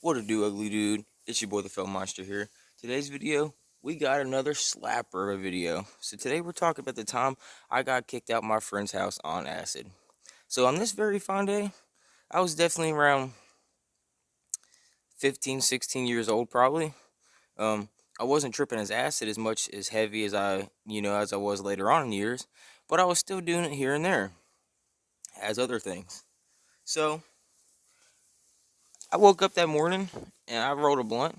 What a do, ugly dude? It's your boy, the Fell Monster here. Today's video, we got another slapper of a video. So today we're talking about the time I got kicked out my friend's house on acid. So on this very fine day, I was definitely around 15, 16 years old probably. Um, I wasn't tripping as acid as much as heavy as I was later on in years, but I was still doing it here and there as other things. So I woke up that morning and I rolled a blunt.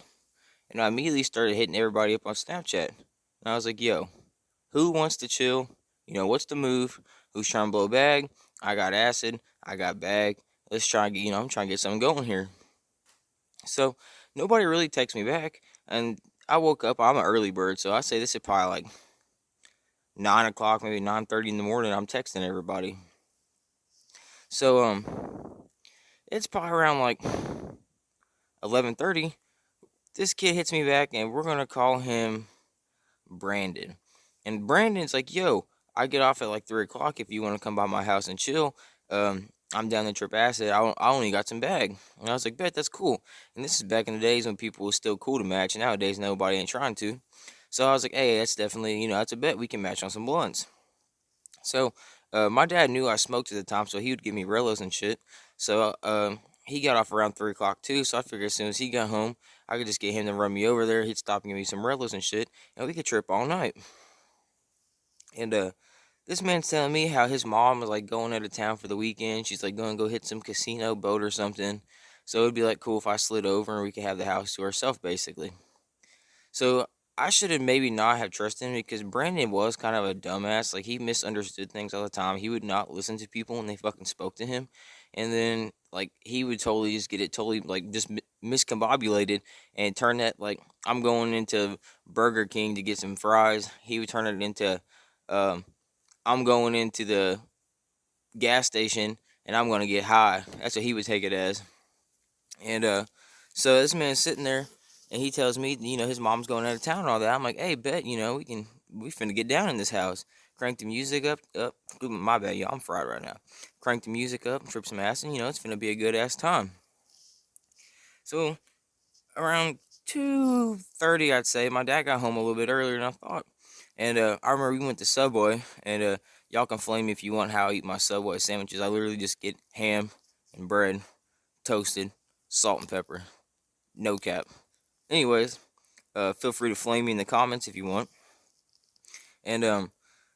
And I immediately started hitting everybody up on Snapchat. And I was like, yo, who wants to chill? What's the move? Who's trying to blow bag? I got acid. I got bag. Let's try and get, I'm trying to get something going here. So nobody really texts me back. And I woke up, I'm an early bird. So I say this is probably like 9 o'clock, maybe 9:30 in the morning. I'm texting everybody. So, it's probably around like 11:30. This kid hits me back and we're going to call him Brandon. And Brandon's like, yo, I get off at like 3 o'clock if you want to come by my house and chill. I'm down to trip acid. I only got some bag. And I was like, bet, that's cool. And this is back in the days when people was still cool to match. Nowadays, nobody ain't trying to. So I was like, hey, that's definitely, that's a bet we can match on some blunts. So my dad knew I smoked at the time, so he would give me Rellos and shit. So he got off around 3 o'clock too, so I figured as soon as he got home, I could just get him to run me over there. He'd stop and give me some Rellos and shit, and we could trip all night. And this man's telling me how his mom was like going out of town for the weekend. She's like going to go hit some casino boat or something. So it'd be like cool if I slid over and we could have the house to ourselves, basically. So I should have maybe not have trusted him because Brandon was kind of a dumbass. Like he misunderstood things all the time. He would not listen to people when they fucking spoke to him, and then like he would totally just get it totally like just miscombobulated and turn that like I'm going into Burger King to get some fries. He would turn it into um, I'm going into the gas station and I'm gonna get high. That's what he would take it as. And so this man's sitting there, and he tells me, his mom's going out of town and all that. I'm like, hey, bet, we finna get down in this house. Crank the music up. Ooh, my bad, y'all, I'm fried right now. Crank the music up, trip some ass, and it's finna be a good ass time. So around 2:30, I'd say, my dad got home a little bit earlier than I thought. And I remember we went to Subway, and y'all can flame me if you want how I eat my Subway sandwiches. I literally just get ham and bread, toasted, salt and pepper. No cap. Anyways, feel free to flame me in the comments if you want. And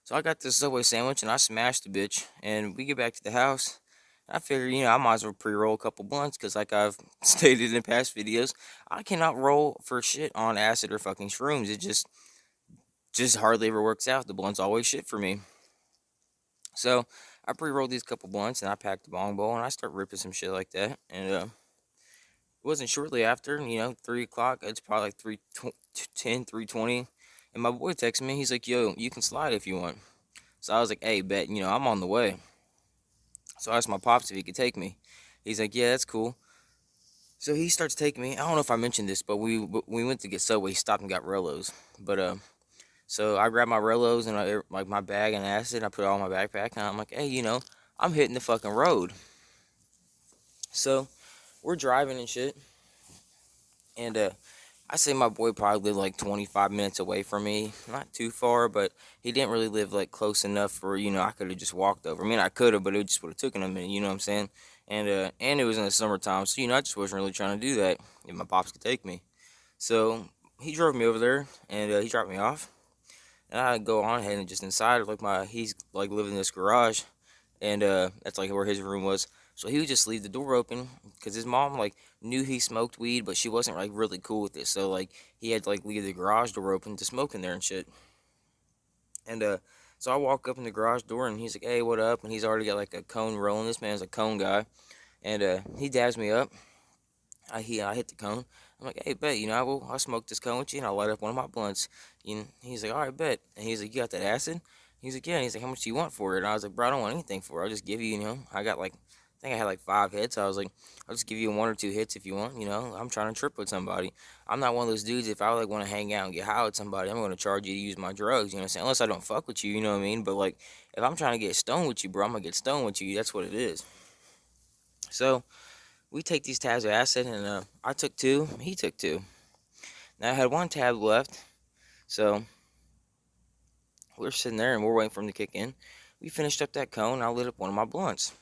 so I got this Subway sandwich and I smashed the bitch. And we get back to the house. I figure, I might as well pre-roll a couple blunts because, like I've stated in past videos, I cannot roll for shit on acid or fucking shrooms. It just hardly ever works out. The blunt's always shit for me. So I pre-rolled these couple blunts and I packed the bong bowl and I start ripping some shit like that. And it wasn't shortly after, 3 o'clock. It's probably like 3:10, 3:20. And my boy texted me. He's like, yo, you can slide if you want. So I was like, hey, bet, I'm on the way. So I asked my pops if he could take me. He's like, yeah, that's cool. So he starts taking me. I don't know if I mentioned this, but we went to get Subway. He stopped and got Rellos. But so I grabbed my Rellos and like my bag and acid. I put it all in my backpack, and I'm like, hey, I'm hitting the fucking road. So we're driving and shit, and I say my boy probably lived like 25 minutes away from me. Not too far, but he didn't really live like close enough for, I could have just walked over. I mean, I could have, but it just would have taken a minute, you know what I'm saying? And it was in the summertime, so, I just wasn't really trying to do that if my pops could take me. So he drove me over there, and he dropped me off. And I go on ahead and just inside, like he's like living in this garage, and that's like where his room was. So he would just leave the door open because his mom like knew he smoked weed, but she wasn't like really cool with it. So like he had to like leave the garage door open to smoke in there and shit. And so I walk up in the garage door and he's like, "Hey, what up?" And he's already got like a cone rolling. This man's a cone guy, and he dabs me up. I hit the cone. I'm like, "Hey, bet, I'll smoke this cone with you and I'll light up one of my blunts." He's like, "All right, bet." And he's like, "You got that acid?" He's like, "Yeah." And he's like, "How much do you want for it?" And I was like, "Bro, I don't want anything for it. I'll just give you, I got like, I think I had like 5 hits. So I was like, I'll just give you 1 or 2 hits if you want. I'm trying to trip with somebody. I'm not one of those dudes. If I like want to hang out and get high with somebody, I'm going to charge you to use my drugs. You know what I'm saying? Unless I don't fuck with you, you know what I mean? But like, if I'm trying to get stoned with you, bro, I'm gonna get stoned with you. That's what it is. So we take these tabs of acid, and I took 2, he took 2. Now I had 1 tab left, so we're sitting there and we're waiting for him to kick in. We finished up that cone. I lit up one of my blunts.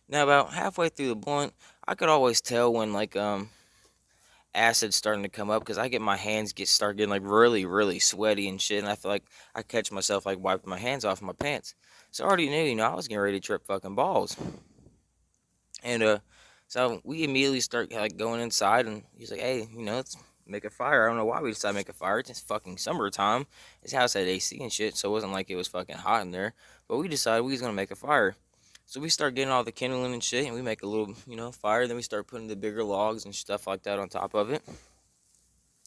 Now about halfway through the blunt, I could always tell when like acid starting to come up, because I get my hands start getting like really sweaty and shit, and I feel like I catch myself like wiping my hands off my pants. So I already knew, I was getting ready to trip fucking balls. And so we immediately start like going inside, and he's like, hey, let's make a fire. I don't know why we decided to make a fire. It's fucking summertime. His house had AC and shit, so it wasn't like it was fucking hot in there. But we decided we was gonna make a fire. So we start getting all the kindling and shit, and we make a little, fire. Then we start putting the bigger logs and stuff like that on top of it.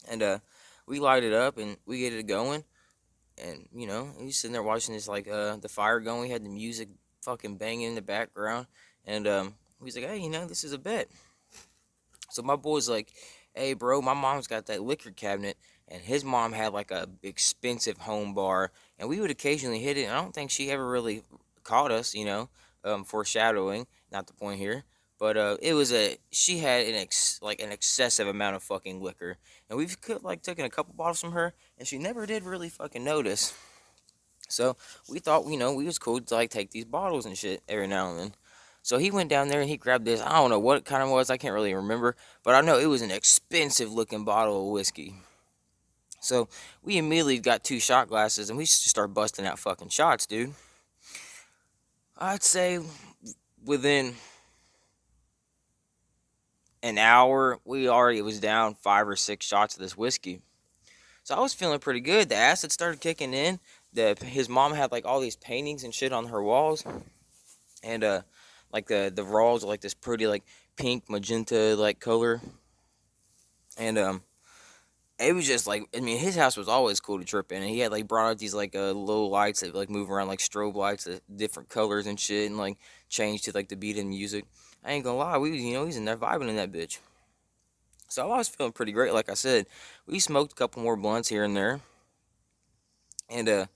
And we light it up and we get it going. And, we sitting there watching this, like, the fire going. We had the music fucking banging in the background. And he's like, hey, this is a bet. So my boy's like, hey, bro, my mom's got that liquor cabinet. And his mom had, like, a expensive home bar. And we would occasionally hit it. And I don't think she ever really caught us, foreshadowing. Not the point here. But she had an excessive amount of fucking liquor. And we've taken a couple bottles from her, and she never did really fucking notice. So we thought, we was cool to like take these bottles and shit every now and then. So he went down there and he grabbed this. I don't know what kind of was. I can't really remember. But I know it was an expensive looking bottle of whiskey. So we immediately got 2 shot glasses and we just started busting out fucking shots, dude. I'd say within an hour, we already was down 5 or 6 shots of this whiskey. So I was feeling pretty good. The acid started kicking in. His mom had like all these paintings and shit on her walls, and like the walls were like this pretty like pink magenta like color, and it was just like, I mean, his house was always cool to trip in, and he had like brought out these like little lights that like move around like strobe lights, different colors and shit, and like change to like the beat and music. I ain't gonna lie, we was he's in there vibing in that bitch. So I was feeling pretty great. Like I said, we smoked a couple more blunts here and there, and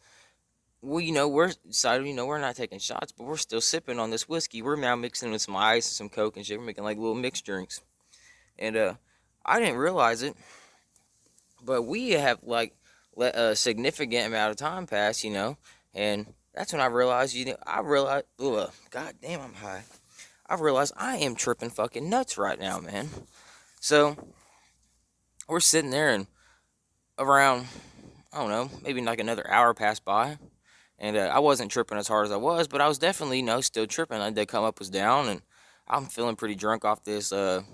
we're decided, we're not taking shots, but we're still sipping on this whiskey. We're now mixing with some ice and some Coke and shit. We're making like little mixed drinks, and I didn't realize it, but we have like let a significant amount of time pass, and that's when I realized, God damn, I'm high. I realized I am tripping fucking nuts right now, man. So we're sitting there, and around, I don't know, maybe like another hour passed by, and I wasn't tripping as hard as I was, but I was definitely, still tripping. The come up was down, and I'm feeling pretty drunk off this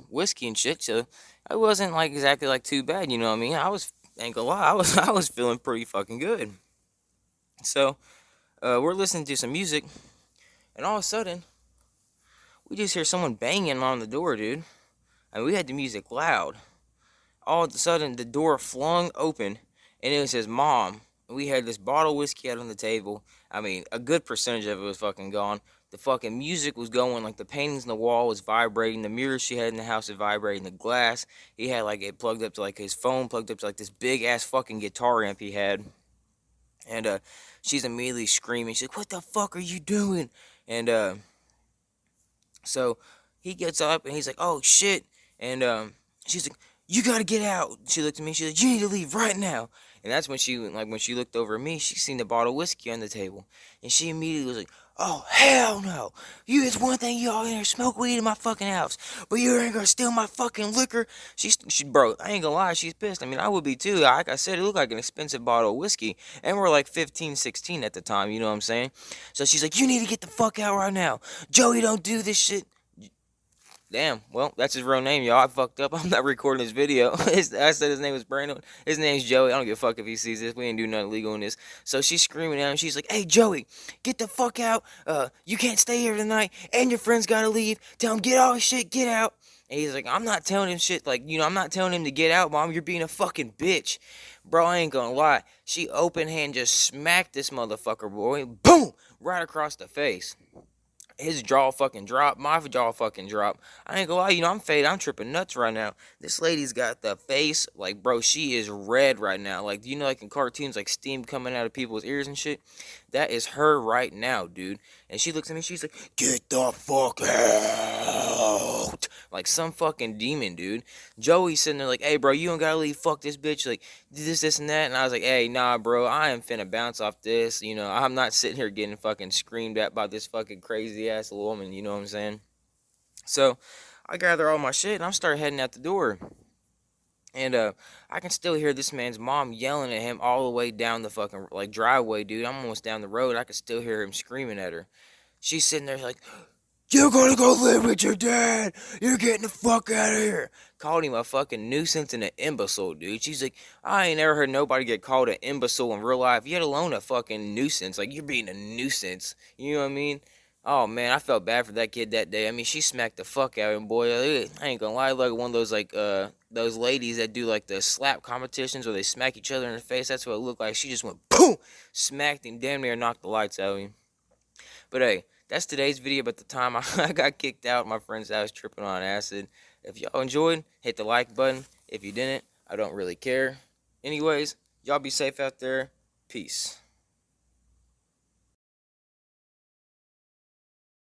whiskey and shit, so it wasn't like exactly like too bad, you know what I mean? Ain't gonna lie, I was feeling pretty fucking good. So we're listening to some music, and all of a sudden, we just hear someone banging on the door, dude. I mean, we had the music loud. All of a sudden, the door flung open, and it was his mom. We had this bottle of whiskey out on the table. I mean, a good percentage of it was fucking gone. The fucking music was going, like the paintings on the wall was vibrating. The mirrors she had in the house was vibrating. The glass, he had like it plugged up to like his phone, plugged up to like this big ass fucking guitar amp he had. And she's immediately screaming. She's like, "What the fuck are you doing?" And so he gets up and he's like, "Oh shit!" And she's like, "You gotta get out." She looked at me. She's like, "You need to leave right now." And that's when when she looked over at me, she seen the bottle of whiskey on the table, and she immediately was like, "Oh hell no! It's one thing y'all in here smoke weed in my fucking house, but you ain't gonna steal my fucking liquor." Bro, I ain't gonna lie, she's pissed. I mean, I would be too. Like I said, it looked like an expensive bottle of whiskey, and we're like 15, 16 at the time. You know what I'm saying? So she's like, "You need to get the fuck out right now, Joey. Don't do this shit." Damn, well, that's his real name, y'all. I fucked up. I'm not recording this video. I said his name was Brandon. His name's Joey. I don't give a fuck if he sees this. We ain't do nothing illegal in this. So she's screaming at him. She's like, "Hey, Joey, get the fuck out. You can't stay here tonight, and your friends gotta leave. Tell him, get all his shit, get out." And he's like, "I'm not telling him shit. Like, I'm not telling him to get out, Mom. You're being a fucking bitch." Bro, I ain't gonna lie. She open hand just smacked this motherfucker, boy. Boom! Right across the face. his jaw fucking dropped, my jaw fucking dropped. I ain't gonna lie, I'm faded, I'm tripping nuts right now. This lady's got the face, like, bro, she is red right now. Like, like in cartoons, like steam coming out of people's ears and shit? That is her right now, dude. And she looks at me, she's like, get the fuck out. Like some fucking demon, dude. Joey's sitting there like, hey, bro, you don't gotta leave, fuck this bitch, like, this, and that. And I was like, hey, nah, bro, I am finna bounce off this. I'm not sitting here getting fucking screamed at by this fucking crazy ass woman, you know what I'm saying? So I gather all my shit and I start heading out the door. And I can still hear this man's mom yelling at him all the way down the fucking like driveway, dude. I'm almost down the road. I can still hear him screaming at her. She's sitting there like, you're gonna go live with your dad. You're getting the fuck out of here. Called him a fucking nuisance and an imbecile, dude. She's like, I ain't never heard nobody get called an imbecile in real life, yet alone a fucking nuisance. Like, you're being a nuisance. You know what I mean? Oh, man, I felt bad for that kid that day. I mean, she smacked the fuck out of him, boy. I ain't gonna lie, like one of those, like, those ladies that do, like, the slap competitions where they smack each other in the face. That's what it looked like. She just went, boom, smacked him, damn near knocked the lights out of him. But, hey, that's today's video about the time I got kicked out of my friend's house tripping on acid. If y'all enjoyed, hit the like button. If you didn't, I don't really care. Anyways, y'all be safe out there. Peace.